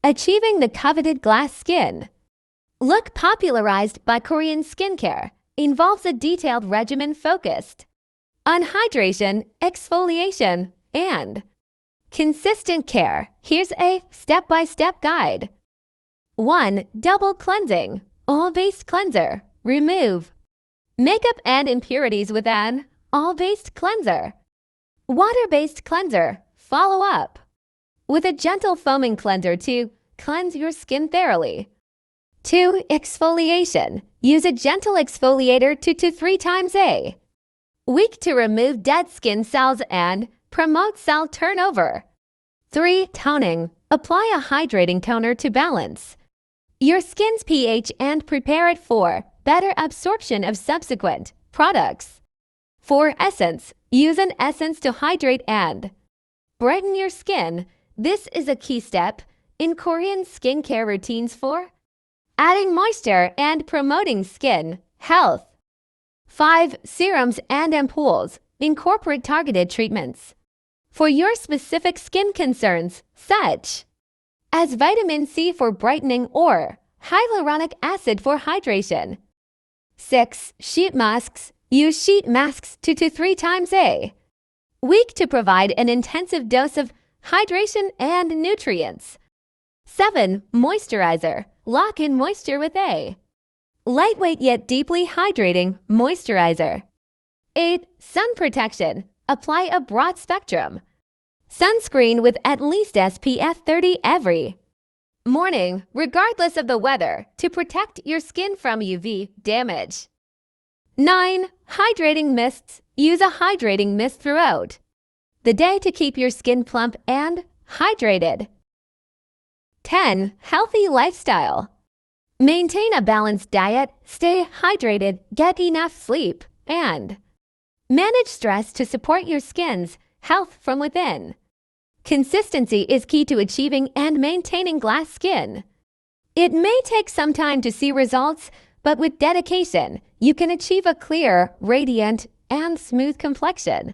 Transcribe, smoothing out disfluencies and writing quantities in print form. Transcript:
Achieving the coveted glass skin. Look popularized by Korean skincare involves a detailed regimen focused on hydration, exfoliation, and consistent care. Here's a step-by-step guide. 1. Double cleansing. Oil-based cleanser. Remove makeup and impurities with an oil-based cleanser. Water-based cleanser. Follow up with a gentle foaming cleanser to cleanse your skin thoroughly. 2. Exfoliation. Use a gentle exfoliator 2 to 3 times a week to remove dead skin cells and promote cell turnover. 3. Toning. Apply a hydrating toner to balance your skin's pH and prepare it for better absorption of subsequent products. 4. Essence. Use an essence to hydrate and brighten your skin. This is a key step in Korean skincare routines for adding moisture and promoting skin health. 5. Serums and ampoules. Incorporate targeted treatments for your specific skin concerns, such as vitamin C for brightening or hyaluronic acid for hydration. 6. Sheet masks. Use sheet masks 2 to 3 times a week to provide an intensive dose of hydration and nutrients. 7. Moisturizer. Lock in moisture with a lightweight yet deeply hydrating moisturizer. 8. Sun protection. Apply a broad spectrum sunscreen with at least SPF 30 every morning, regardless of the weather, to protect your skin from UV damage. 9. Hydrating mists. Use a hydrating mist throughout the day to keep your skin plump and hydrated. 10. Healthy lifestyle. Maintain a balanced diet, stay hydrated, get enough sleep, and manage stress to support your skin's health from within. Consistency is key to achieving and maintaining glass skin. It may take some time to see results, but with dedication, you can achieve a clear, radiant, and smooth complexion.